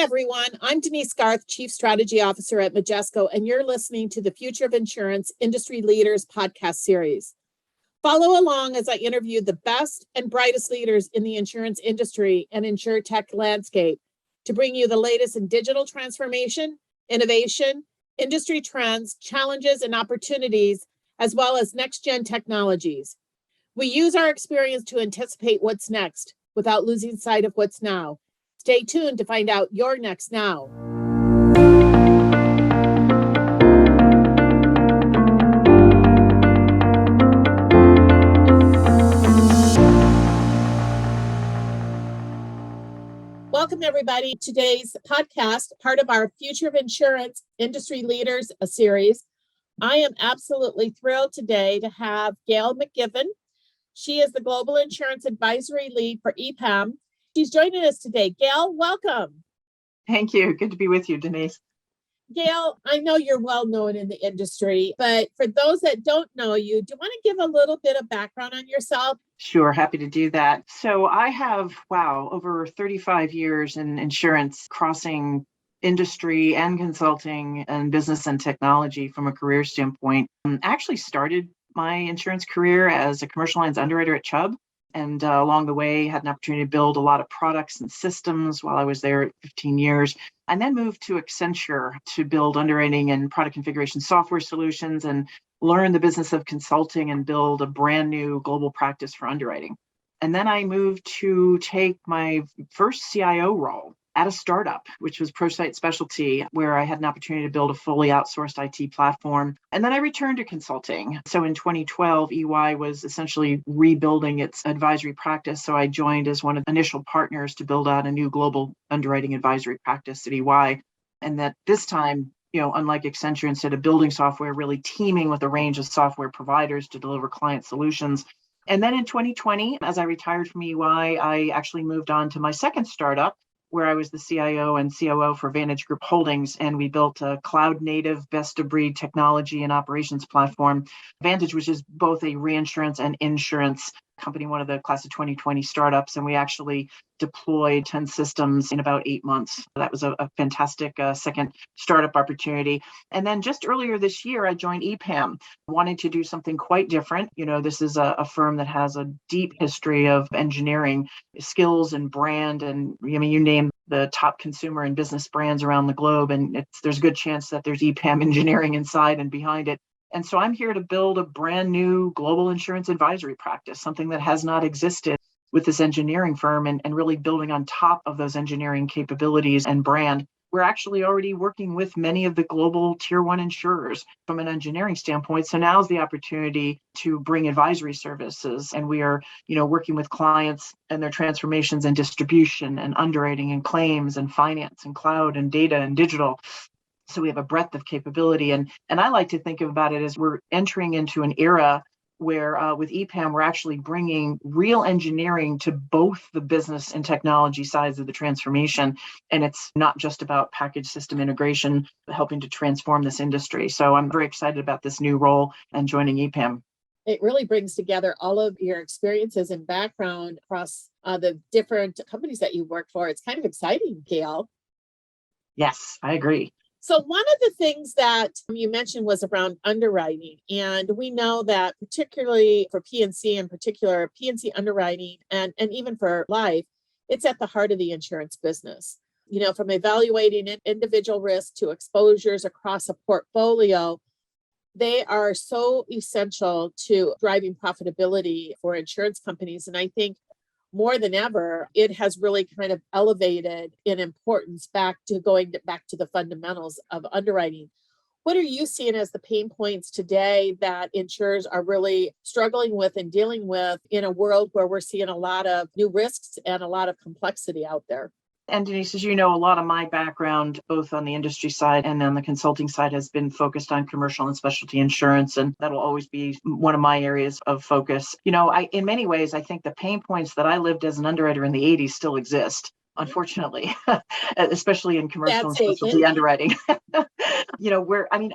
everyone. I'm Denise Garth, Chief Strategy Officer at Majesco, and you're listening to the Future of Insurance Industry Leaders podcast series. Follow along as I interview the best and brightest leaders in the insurance industry and insurtech landscape to bring you the latest in digital transformation, innovation, industry trends, challenges, and opportunities, as well as next-gen technologies. We use our experience to anticipate what's next without losing sight of what's now. Stay tuned to find out your next now. Welcome, everybody. Today's podcast, part of our Future of Insurance Industry Leaders series. I am absolutely thrilled today to have Gail McGiffin. She is the Global Insurance Advisory Lead for EPAM. She's joining us today. Gail, welcome. Thank you. Good to be with you, Denise. Gail, I know you're well known in the industry, but for those that don't know you, do you want to give a little bit of background on yourself? Sure, happy to do that. So I have, over 35 years in insurance, crossing industry and consulting and business and technology from a career standpoint. I actually started my insurance career as a commercial lines underwriter at Chubb. And along the way, had an opportunity to build a lot of products and systems while I was there at 15 years. And then moved to Accenture to build underwriting and product configuration software solutions and learn the business of consulting and build a brand new global practice for underwriting. And then I moved to take my first CIO role at a startup, which was ProSite Specialty, where I had an opportunity to build a fully outsourced IT platform. And then I returned to consulting. So in 2012, EY was essentially rebuilding its advisory practice. So I joined as one of the initial partners to build out a new global underwriting advisory practice at EY. And that this time, unlike Accenture, instead of building software, really teaming with a range of software providers to deliver client solutions. And then in 2020, as I retired from EY, I actually moved on to my second startup, where I was the CIO and COO for Vantage Group Holdings, and we built a cloud-native, best-of-breed technology and operations platform. Vantage, which is both a reinsurance and insurance company, one of the class of 2020 startups, and we actually deployed 10 systems in about 8 months. That was a fantastic second startup opportunity. And then just earlier this year, I joined EPAM, wanting to do something quite different. This is a firm that has a deep history of engineering skills and brand, and you name the top consumer and business brands around the globe, and there's a good chance that there's EPAM engineering inside and behind it. And so I'm here to build a brand new global insurance advisory practice, something that has not existed with this engineering firm, and really building on top of those engineering capabilities and brand. We're actually already working with many of the global tier one insurers from an engineering standpoint. So now's the opportunity to bring advisory services. And we are, working with clients and their transformations and distribution and underwriting and claims and finance and cloud and data and digital. So we have a breadth of capability. And I like to think about it as we're entering into an era where with EPAM, we're actually bringing real engineering to both the business and technology sides of the transformation. And it's not just about package system integration, but helping to transform this industry. So I'm very excited about this new role and joining EPAM. It really brings together all of your experiences and background across the different companies that you work for. It's kind of exciting, Gail. Yes, I agree. So one of the things that you mentioned was around underwriting. And we know that particularly for P&C, in particular, P&C underwriting, and even for life, it's at the heart of the insurance business. From evaluating individual risk to exposures across a portfolio, they are so essential to driving profitability for insurance companies. And I think more than ever, it has really kind of elevated in importance back to the fundamentals of underwriting. What are you seeing as the pain points today that insurers are really struggling with and dealing with in a world where we're seeing a lot of new risks and a lot of complexity out there? And Denise, as you know, a lot of my background, both on the industry side and on the consulting side, has been focused on commercial and specialty insurance. And that'll always be one of my areas of focus. In many ways, I think the pain points that I lived as an underwriter in the 80s still exist. unfortunately, especially in commercial Sad and specialty statement. underwriting.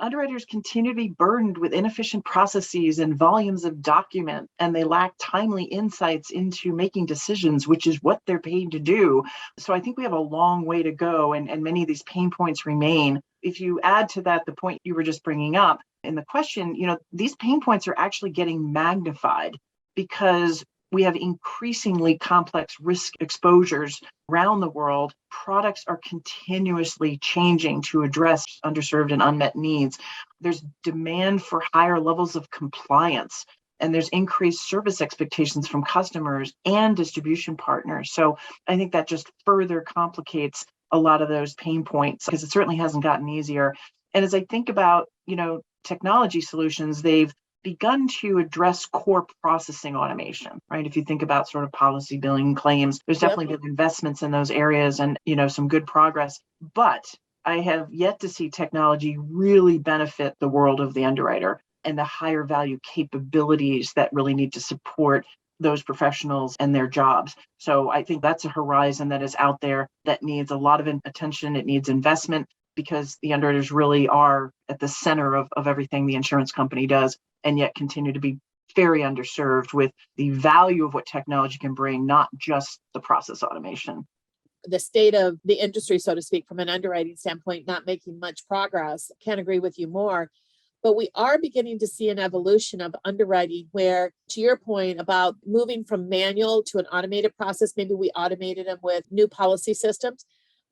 Underwriters continue to be burdened with inefficient processes and volumes of document, and they lack timely insights into making decisions, which is what they're paid to do. So I think we have a long way to go, and many of these pain points remain. If you add to that the point you were just bringing up in the question, these pain points are actually getting magnified because we have increasingly complex risk exposures around the world. Products are continuously changing to address underserved and unmet needs. There's demand for higher levels of compliance, and there's increased service expectations from customers and distribution partners. So I think that just further complicates a lot of those pain points because it certainly hasn't gotten easier. And as I think about, technology solutions, they've begun to address core processing automation, right? If you think about sort of policy billing claims, there's Yep. definitely been investments in those areas and, some good progress. But I have yet to see technology really benefit the world of the underwriter and the higher value capabilities that really need to support those professionals and their jobs. So I think that's a horizon that is out there that needs a lot of attention. It needs investment because the underwriters really are at the center of everything the insurance company does, and yet continue to be very underserved with the value of what technology can bring, not just the process automation. The state of the industry, so to speak, from an underwriting standpoint, not making much progress. Can't agree with you more. But we are beginning to see an evolution of underwriting where, to your point about moving from manual to an automated process, maybe we automated them with new policy systems,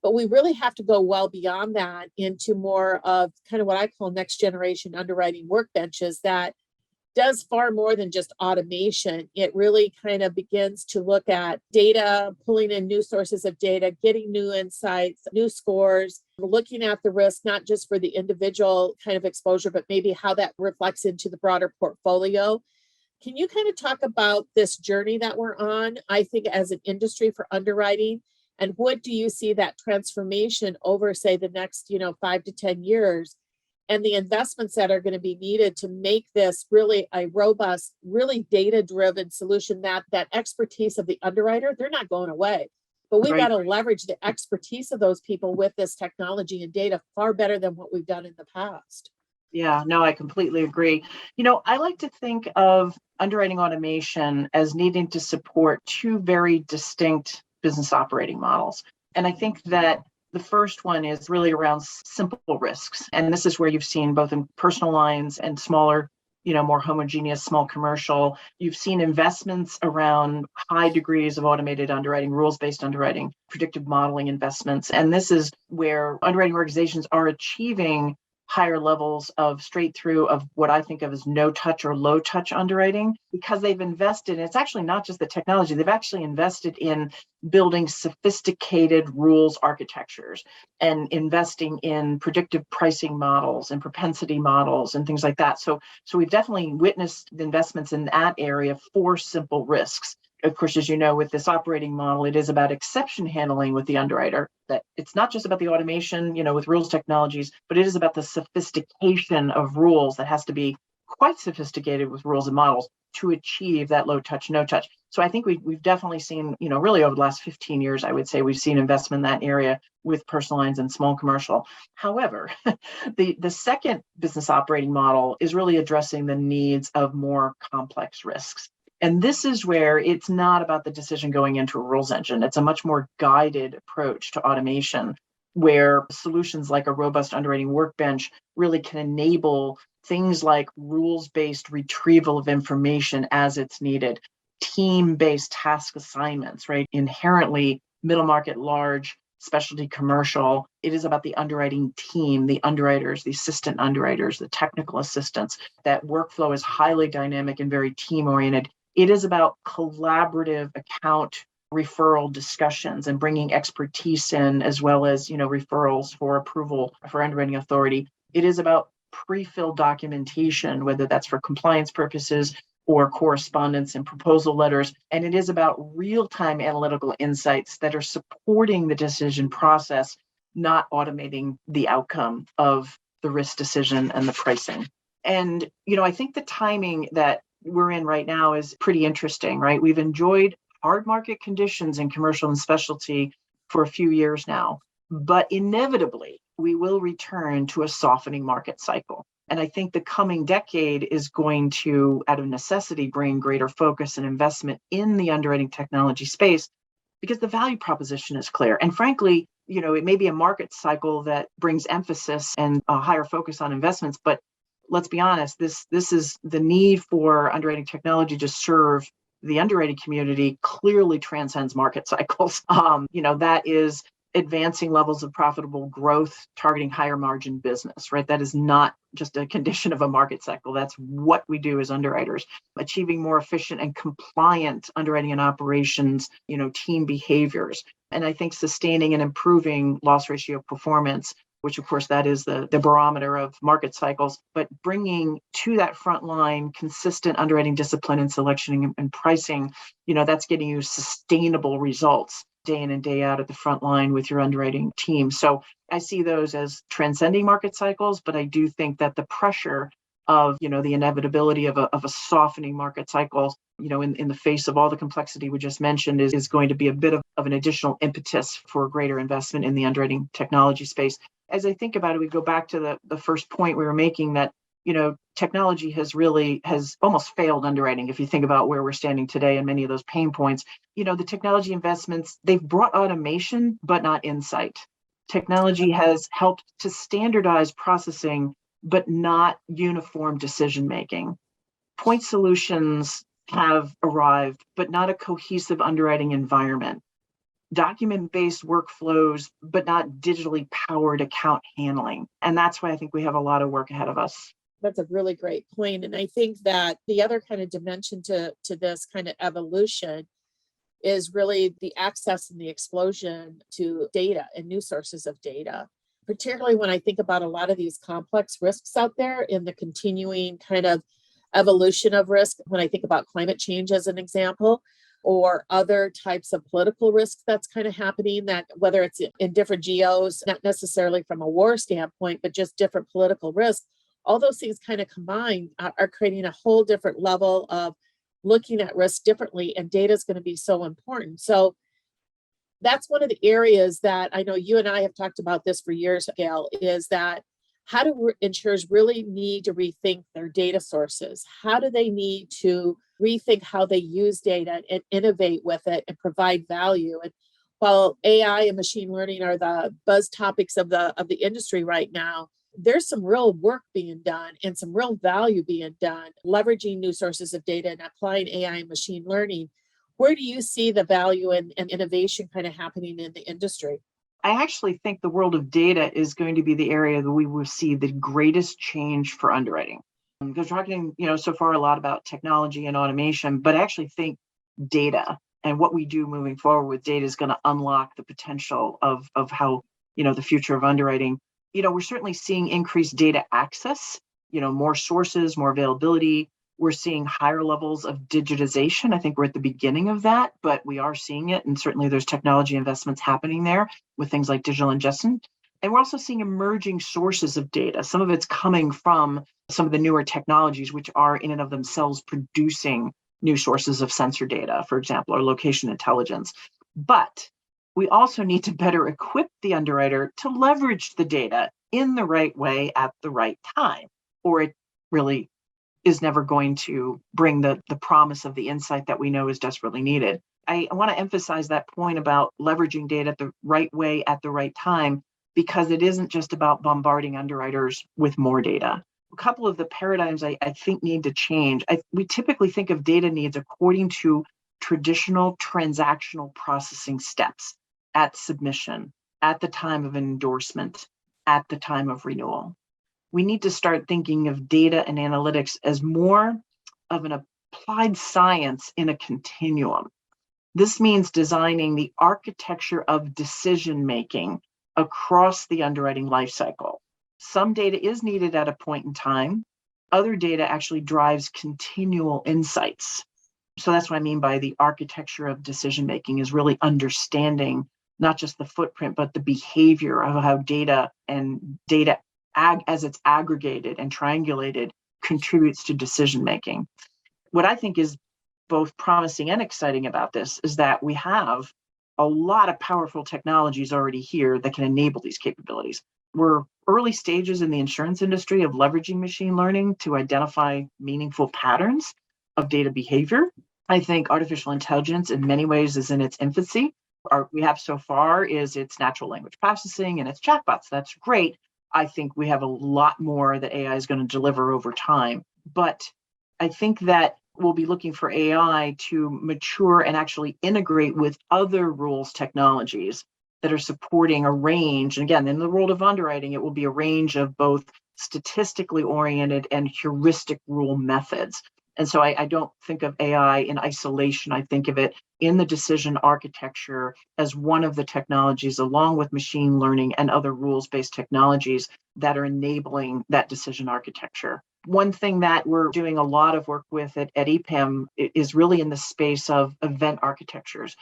but we really have to go well beyond that into more of kind of what I call next generation underwriting workbenches that does far more than just automation. It really kind of begins to look at data, pulling in new sources of data, getting new insights, new scores, looking at the risk, not just for the individual kind of exposure, but maybe how that reflects into the broader portfolio. Can you kind of talk about this journey that we're on, I think, as an industry for underwriting? And what do you see that transformation over, say, the next, 5 to 10 years? And the investments that are going to be needed to make this really a robust, really data-driven solution, that expertise of the underwriter, they're not going away. But we've got to leverage the expertise of those people with this technology and data far better than what we've done in the past. Yeah, no, I completely agree. I like to think of underwriting automation as needing to support two very distinct business operating models. And I think that the first one is really around simple risks. And this is where you've seen both in personal lines and smaller, more homogeneous small commercial. You've seen investments around high degrees of automated underwriting, rules-based underwriting, predictive modeling investments. And this is where underwriting organizations are achieving higher levels of straight through of what I think of as no touch or low touch underwriting, because they've invested. It's actually not just the technology. They've actually invested in building sophisticated rules architectures and investing in predictive pricing models and propensity models and things like that. So we've definitely witnessed investments in that area for simple risks. Of course, as you know, with this operating model, it is about exception handling with the underwriter, that it's not just about the automation, with rules technologies, but it is about the sophistication of rules that has to be quite sophisticated with rules and models to achieve that low touch, no touch. So I think we've definitely seen, really over the last 15 years, I would say we've seen investment in that area with personal lines and small commercial. However, the second business operating model is really addressing the needs of more complex risks. And this is where it's not about the decision going into a rules engine. It's a much more guided approach to automation, where solutions like a robust underwriting workbench really can enable things like rules-based retrieval of information as it's needed, team-based task assignments, right? Inherently middle market, large, specialty commercial. It is about the underwriting team, the underwriters, the assistant underwriters, the technical assistants. That workflow is highly dynamic and very team-oriented. It is about collaborative account referral discussions and bringing expertise in, as well as, referrals for approval for underwriting authority. It is about pre-filled documentation, whether that's for compliance purposes or correspondence and proposal letters. And it is about real-time analytical insights that are supporting the decision process, not automating the outcome of the risk decision and the pricing. And, I think the timing that we're in right now is pretty interesting, right? We've enjoyed hard market conditions in commercial and specialty for a few years now. But inevitably, we will return to a softening market cycle. And I think the coming decade is going to, out of necessity, bring greater focus and investment in the underwriting technology space because the value proposition is clear. And frankly, it may be a market cycle that brings emphasis and a higher focus on investments, but let's be honest, this is the need for underwriting technology to serve the underwriting community clearly transcends market cycles. That is advancing levels of profitable growth, targeting higher margin business, right? That is not just a condition of a market cycle. That's what we do as underwriters, achieving more efficient and compliant underwriting and operations, team behaviors. And I think sustaining and improving loss ratio performance, which of course that is the barometer of market cycles, but bringing to that front line consistent underwriting discipline and selection and pricing, that's getting you sustainable results day in and day out at the front line with your underwriting team. So I see those as transcending market cycles, but I do think that the pressure of, the inevitability of a softening market cycle, in the face of all the complexity we just mentioned is going to be a bit of an additional impetus for greater investment in the underwriting technology space. As I think about it, we go back to the first point we were making that, technology has almost failed underwriting. If you think about where we're standing today and many of those pain points, the technology investments, they've brought automation, but not insight. Technology has helped to standardize processing, but not uniform decision-making. Point solutions have arrived, but not a cohesive underwriting environment. Document-based workflows, but not digitally powered account handling. And that's why I think we have a lot of work ahead of us. That's a really great point. And I think that the other kind of dimension to this kind of evolution is really the access and the explosion to data and new sources of data, particularly when I think about a lot of these complex risks out there in the continuing kind of evolution of risk. When I think about climate change as an example, or other types of political risks that's kind of happening, that whether it's in different geos, not necessarily from a war standpoint, but just different political risks, all those things kind of combined are creating a whole different level of looking at risk differently, and data is going to be so important. So that's one of the areas that I know you and I have talked about this for years, Gail, is that how do insurers really need to rethink their data sources? How do they need to rethink how they use data and innovate with it and provide value? And while AI and machine learning are the buzz topics of the industry right now, there's some real work being done and some real value being done, leveraging new sources of data and applying AI and machine learning. Where do you see the value and innovation kind of happening in the industry? I actually think the world of data is going to be the area that we will see the greatest change for underwriting. Because we're talking, so far a lot about technology and automation, but I actually think data and what we do moving forward with data is going to unlock the potential of how, the future of underwriting. We're certainly seeing increased data access, more sources, more availability. We're seeing higher levels of digitization. I think we're at the beginning of that, but we are seeing it. And certainly there's technology investments happening there with things like digital ingestion. And we're also seeing emerging sources of data. Some of it's coming from some of the newer technologies, which are in and of themselves producing new sources of sensor data, for example, or location intelligence. But we also need to better equip the underwriter to leverage the data in the right way at the right time, or it really is never going to bring the promise of the insight that we know is desperately needed. I want to emphasize that point about leveraging data the right way at the right time, because it isn't just about bombarding underwriters with more data. A couple of the paradigms I think need to change. We typically think of data needs according to traditional transactional processing steps at submission, at the time of endorsement, at the time of renewal. We need to start thinking of data and analytics as more of an applied science in a continuum. This means designing the architecture of decision-making across the underwriting lifecycle. Some data is needed at a point in time. Other data actually drives continual insights. So that's what I mean by the architecture of decision-making, is really understanding not just the footprint, but the behavior of how data as it's aggregated and triangulated contributes to decision-making. What I think is both promising and exciting about this is that we have a lot of powerful technologies already here that can enable these capabilities. We're early stages in the insurance industry of leveraging machine learning to identify meaningful patterns of data behavior. I think artificial intelligence in many ways is in its infancy. We have so far is its natural language processing and its chatbots. That's great. I think we have a lot more that AI is going to deliver over time. But I think that we'll be looking for AI to mature and actually integrate with other rules technologies that are supporting a range. And again, in the world of underwriting, it will be a range of both statistically oriented and heuristic rule methods. And so I don't think of AI in isolation. I think of it in the decision architecture as one of the technologies, along with machine learning and other rules-based technologies that are enabling that decision architecture. One thing that we're doing a lot of work with at EPAM is really in the space of event architectures.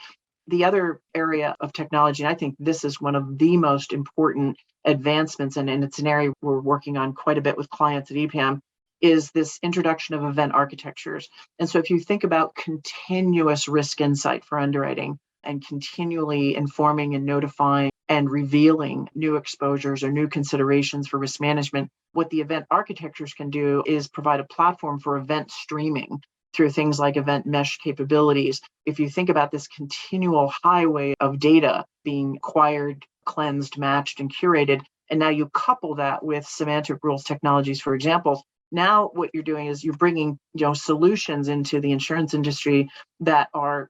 The other area of technology, and I think this is one of the most important advancements, and it's an area we're working on quite a bit with clients at EPAM, is this introduction of event architectures. And so if you think about continuous risk insight for underwriting and continually informing and notifying and revealing new exposures or new considerations for risk management, what the event architectures can do is provide a platform for event streaming through things like event mesh capabilities. If you think about this continual highway of data being acquired, cleansed, matched, and curated, and now you couple that with semantic rules technologies, for example, now what you're doing is you're bringing solutions into the insurance industry that are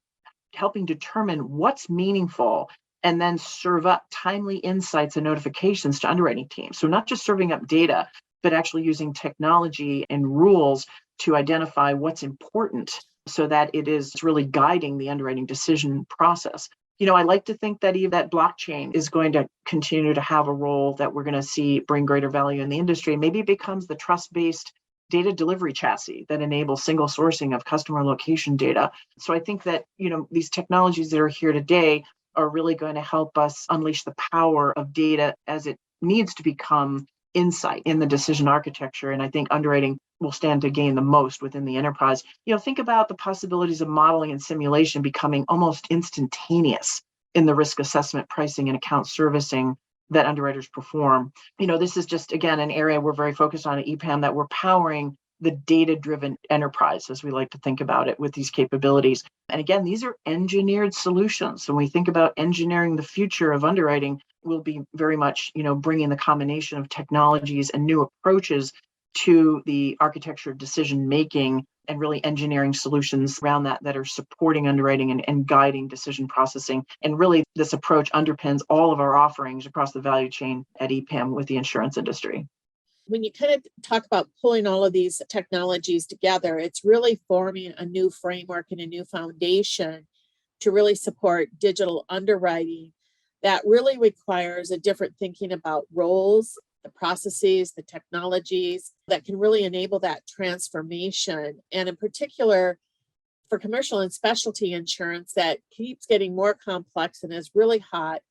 helping determine what's meaningful and then serve up timely insights and notifications to underwriting teams. So not just serving up data, but actually using technology and rules to identify what's important so that it is really guiding the underwriting decision process. I like to think that even that blockchain is going to continue to have a role that we're going to see bring greater value in the industry. Maybe it becomes the trust-based data delivery chassis that enables single sourcing of customer location data. So I think that, these technologies that are here today are really going to help us unleash the power of data as it needs to become insight in the decision architecture. And I think underwriting will stand to gain the most within the enterprise. Think about the possibilities of modeling and simulation becoming almost instantaneous in the risk assessment, pricing, and account servicing that underwriters perform. This is just, again, an area we're very focused on at EPAM, that we're powering the data-driven enterprise, as we like to think about it, with these capabilities. And again, these are engineered solutions. When we think about engineering the future of underwriting, we'll be very much, bringing the combination of technologies and new approaches to the architecture of decision making and really engineering solutions around that are supporting underwriting and guiding decision processing. And really, this approach underpins all of our offerings across the value chain at EPAM with the insurance industry. When you kind of talk about pulling all of these technologies together, it's really forming a new framework and a new foundation to really support digital underwriting that really requires a different thinking about roles, the processes, the technologies that can really enable that transformation. And in particular, for commercial and specialty insurance that keeps getting more complex and is really hot,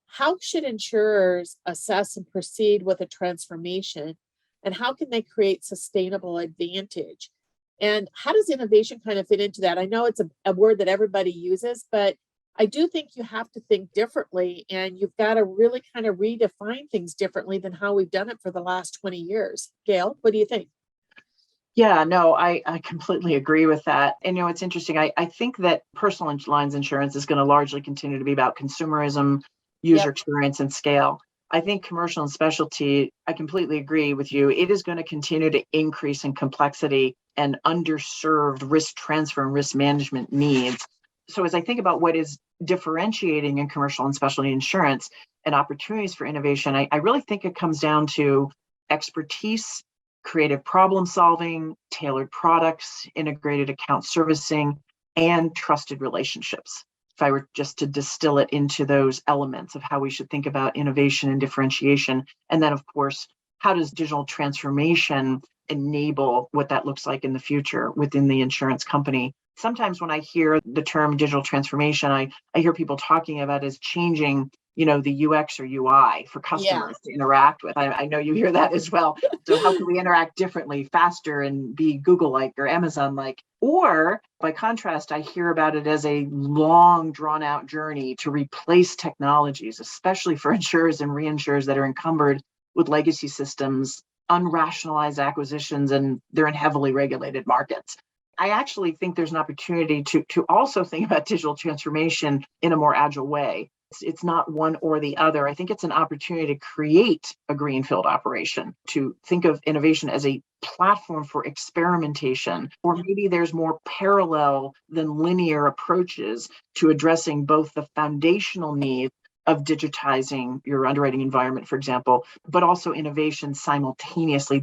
how should insurers assess and proceed with a transformation? And how can they create sustainable advantage? And how does innovation kind of fit into that? I know it's a word that everybody uses, but I do think you have to think differently, and you've got to really kind of redefine things differently than how we've done it for the last 20 years. Gail, what do you think? Yeah, no, I completely agree with that. And, it's interesting. I think that personal lines insurance is going to largely continue to be about consumerism, user experience, and scale. I think commercial and specialty, I completely agree with you. It is going to continue to increase in complexity and underserved risk transfer and risk management needs. So as I think about what is differentiating in commercial and specialty insurance and opportunities for innovation, I really think it comes down to expertise, creative problem solving, tailored products, integrated account servicing, and trusted relationships. If I were just to distill it into those elements of how we should think about innovation and differentiation. And then, of course, how does digital transformation enable what that looks like in the future within the insurance company? Sometimes when I hear the term digital transformation, I hear people talking about as changing, the UX or UI for Yeah. customers to interact with. I know you hear that as well. So how can we interact differently, faster, and be Google-like or Amazon-like? Or by contrast, I hear about it as a long, drawn-out journey to replace technologies, especially for insurers and reinsurers that are encumbered with legacy systems, unrationalized acquisitions, and they're in heavily regulated markets. I actually think there's an opportunity to also think about digital transformation in a more agile way. It's not one or the other. I think it's an opportunity to create a greenfield operation, to think of innovation as a platform for experimentation, or maybe there's more parallel than linear approaches to addressing both the foundational needs of digitizing your underwriting environment, for example, but also innovation simultaneously.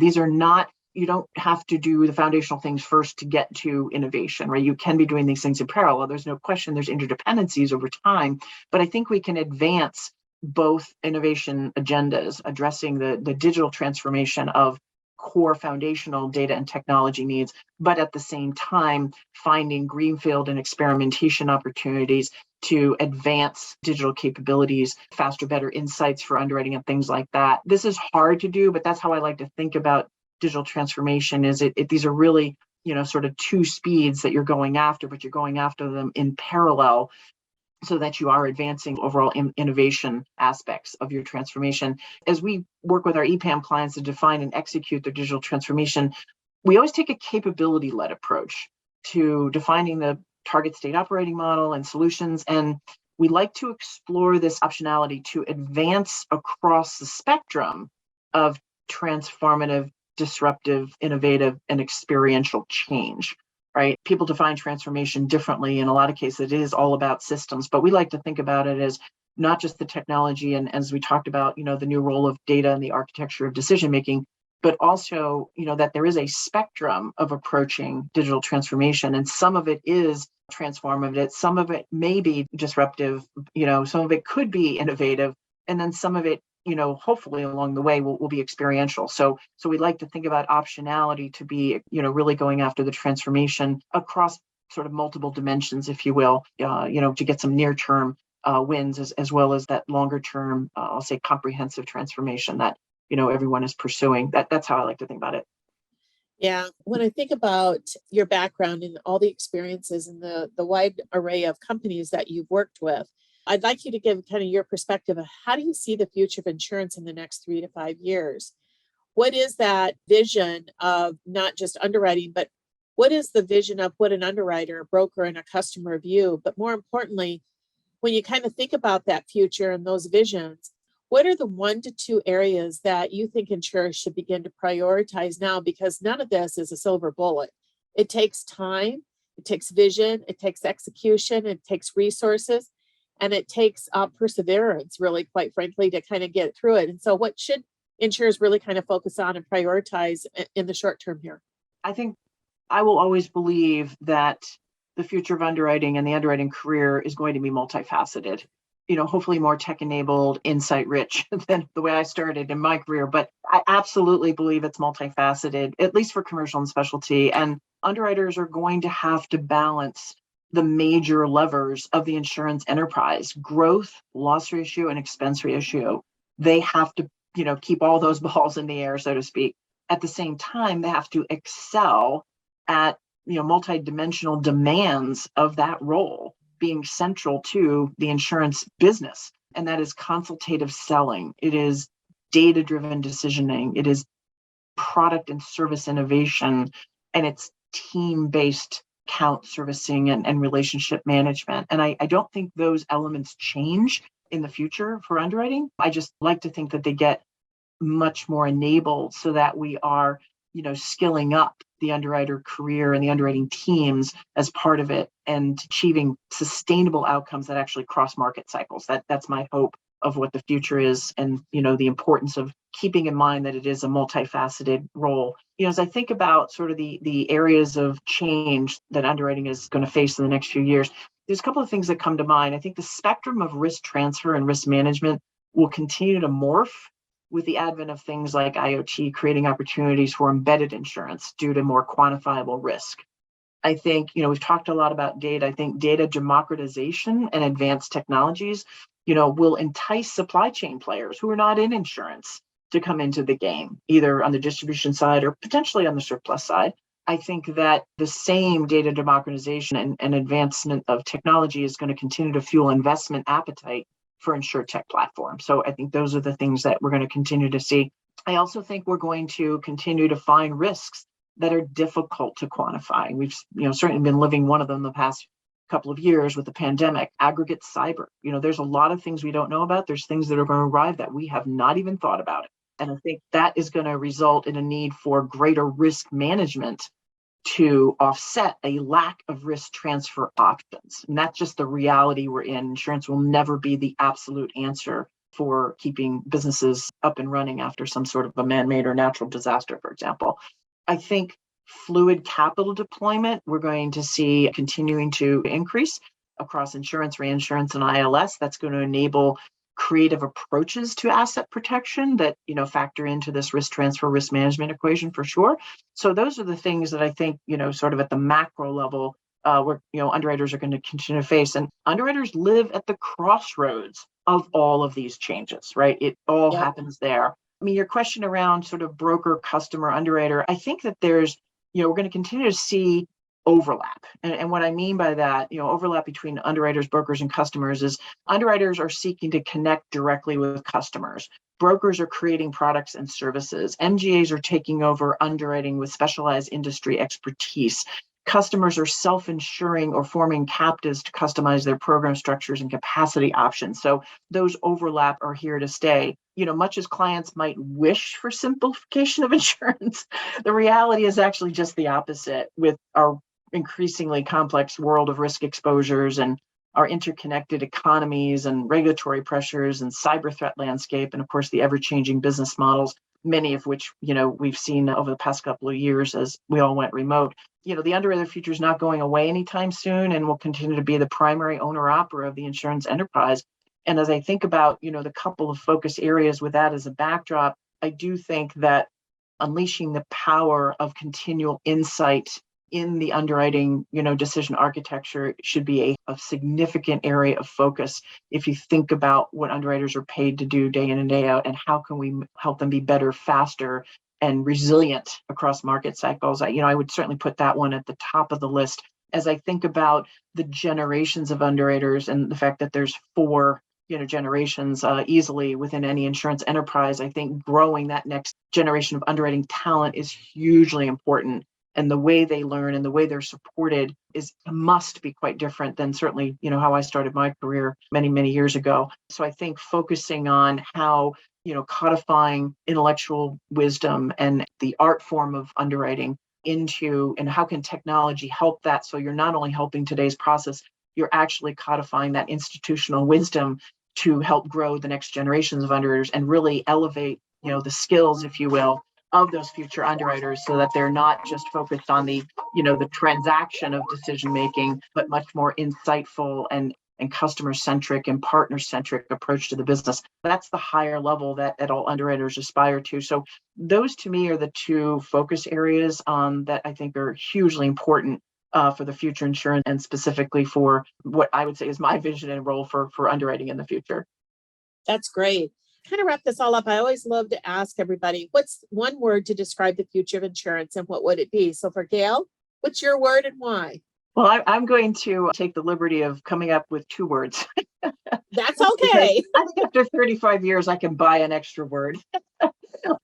You don't have to do the foundational things first to get to innovation, right? You can be doing these things in parallel. There's no question there's interdependencies over time, but I think we can advance both innovation agendas, addressing the digital transformation of core foundational data and technology needs, but at the same time, finding greenfield and experimentation opportunities to advance digital capabilities, faster, better insights for underwriting and things like that. This is hard to do, but that's how I like to think about digital transformation. These are really, sort of two speeds that you're going after, but you're going after them in parallel so that you are advancing overall innovation aspects of your transformation. As we work with our EPAM clients to define and execute their digital transformation, we always take a capability-led approach to defining the target state operating model and solutions. And we like to explore this optionality to advance across the spectrum of transformative, disruptive, innovative, and experiential change, right? People define transformation differently. In a lot of cases, it is all about systems, but we like to think about it as not just the technology. And as we talked about, the new role of data and the architecture of decision-making, but also, that there is a spectrum of approaching digital transformation. And some of it is transformative. Some of it may be disruptive, some of it could be innovative. And then some of it, hopefully along the way will be experiential. So we like to think about optionality to be, really going after the transformation across sort of multiple dimensions, if you will, to get some near-term wins as well as that longer-term, I'll say comprehensive transformation that, everyone is pursuing. That's how I like to think about it. Yeah. When I think about your background and all the experiences and the wide array of companies that you've worked with, I'd like you to give kind of your perspective of how do you see the future of insurance in the next 3 to 5 years? What is that vision of not just underwriting, but what is the vision of what an underwriter, a broker, and a customer view? But more importantly, when you kind of think about that future and those visions, what are the 1 to 2 areas that you think insurers should begin to prioritize now? Because none of this is a silver bullet. It takes time, it takes vision, it takes execution, it takes resources. And it takes perseverance, really, quite frankly, to kind of get through it. And so what should insurers really kind of focus on and prioritize in the short term here? I think I will always believe that the future of underwriting and the underwriting career is going to be multifaceted, hopefully more tech-enabled, insight-rich than the way I started in my career. But I absolutely believe it's multifaceted, at least for commercial and specialty. And underwriters are going to have to balance the major levers of the insurance enterprise: growth, loss ratio, and expense ratio. They have to, keep all those balls in the air, so to speak. At the same time, they have to excel at, multidimensional demands of that role being central to the insurance business. And that is consultative selling. It is data-driven decisioning. It is product and service innovation, and it's team-based account servicing and relationship management. And I don't think those elements change in the future for underwriting. I just like to think that they get much more enabled so that we are, skilling up the underwriter career and the underwriting teams as part of it and achieving sustainable outcomes that actually cross market cycles. That's my hope of what the future is, and the importance of keeping in mind that it is a multifaceted role. As I think about sort of the areas of change that underwriting is going to face in the next few years, there's a couple of things that come to mind. I think the spectrum of risk transfer and risk management will continue to morph with the advent of things like IoT, creating opportunities for embedded insurance due to more quantifiable risk. I think, we've talked a lot about data. I think data democratization and advanced technologies will entice supply chain players who are not in insurance to come into the game, either on the distribution side or potentially on the surplus side. I think that the same data democratization and advancement of technology is going to continue to fuel investment appetite for insurtech platforms. So I think those are the things that we're going to continue to see. I also think we're going to continue to find risks that are difficult to quantify. We've certainly been living one of them the past couple of years with the pandemic. Aggregate cyber. There's a lot of things we don't know about. There's things that are going to arrive that we have not even thought about it. And I think that is going to result in a need for greater risk management to offset a lack of risk transfer options. And that's just the reality we're in. Insurance will never be the absolute answer for keeping businesses up and running after some sort of a man-made or natural disaster, for example. I think fluid capital deployment, we're going to see continuing to increase across insurance, reinsurance, and ILS. That's going to enable creative approaches to asset protection that factor into this risk transfer, risk management equation for sure. So those are the things that I think sort of at the macro level where underwriters are going to continue to face. And underwriters live at the crossroads of all of these changes, right? It all happens there. I mean, your question around sort of broker, customer, underwriter, I think that there's we're going to continue to see overlap. And what I mean by that, overlap between underwriters, brokers, and customers is underwriters are seeking to connect directly with customers. Brokers are creating products and services. MGAs are taking over underwriting with specialized industry expertise. Customers are self-insuring or forming captives to customize their program structures and capacity options. So those overlap are here to stay. Much as clients might wish for simplification of insurance, the reality is actually just the opposite with our increasingly complex world of risk exposures and our interconnected economies and regulatory pressures and cyber threat landscape, and of course the ever-changing business models, many of which we've seen over the past couple of years as we all went remote. The underwriter future is not going away anytime soon and will continue to be the primary owner-operator of the insurance enterprise. And as I think about the couple of focus areas with that as a backdrop, I do think that unleashing the power of continual insight in the underwriting, decision architecture should be a significant area of focus. If you think about what underwriters are paid to do day in and day out, and how can we help them be better, faster, and resilient across market cycles, I would certainly put that one at the top of the list. As I think about the generations of underwriters and the fact that there's 4 generations easily within any insurance enterprise, I think growing that next generation of underwriting talent is hugely important. And the way they learn and the way they're supported must be quite different than certainly, how I started my career many, many years ago. So I think focusing on how, codifying intellectual wisdom and the art form of underwriting into, and how can technology help that? So you're not only helping today's process, you're actually codifying that institutional wisdom to help grow the next generations of underwriters and really elevate, the skills, if you will, of those future underwriters so that they're not just focused on the transaction of decision making, but much more insightful and customer centric and partner centric approach to the business. That's the higher level that all underwriters aspire to. So those to me are the 2 focus areas that I think are hugely important for the future insurance and specifically for what I would say is my vision and role for underwriting in the future. That's great. Kind of wrap this all up. I always love to ask everybody, what's one word to describe the future of insurance and what would it be? So for Gail, what's your word and why? Well, I'm going to take the liberty of coming up with 2 words. That's okay. I think after 35 years, I can buy an extra word.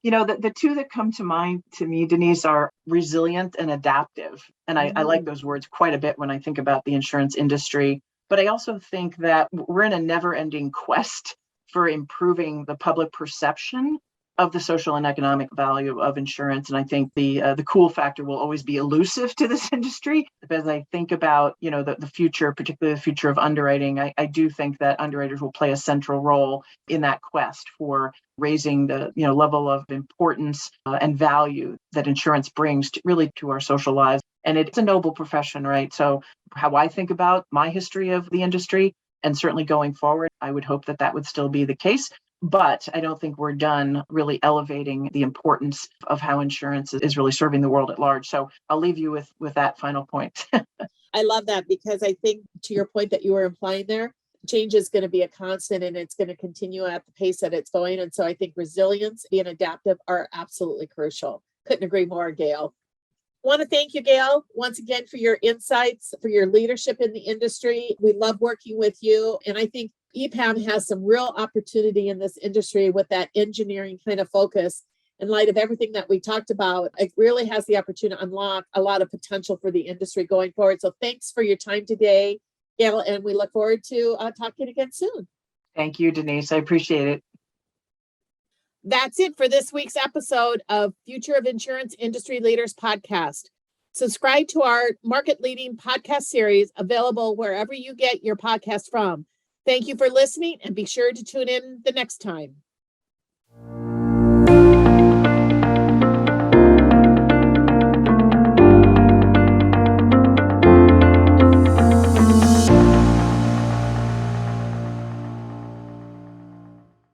The 2 that come to mind to me, Denise, are resilient and adaptive. And I like those words quite a bit when I think about the insurance industry. But I also think that we're in a never-ending quest for improving the public perception of the social and economic value of insurance. And I think the cool factor will always be elusive to this industry. As I think about, the future, particularly the future of underwriting, I do think that underwriters will play a central role in that quest for raising the, level of importance and value that insurance brings to our social lives. And it's a noble profession, right? So how I think about my history of the industry, and certainly going forward, I would hope that would still be the case. But I don't think we're done really elevating the importance of how insurance is really serving the world at large. So I'll leave you with that final point. I love that because I think to your point that you were implying there, change is going to be a constant and it's going to continue at the pace that it's going. And so I think resilience, being adaptive are absolutely crucial. Couldn't agree more, Gail. Want to thank you, Gail, once again for your insights, for your leadership in the industry. We love working with you. And I think EPAM has some real opportunity in this industry with that engineering kind of focus. In light of everything that we talked about, it really has the opportunity to unlock a lot of potential for the industry going forward. So thanks for your time today, Gail, and we look forward to talking again soon. Thank you, Denise. I appreciate it. That's it for this week's episode of Future of Insurance Industry Leaders podcast. Subscribe to our market-leading podcast series available wherever you get your podcast from. Thank you for listening and be sure to tune in the next time.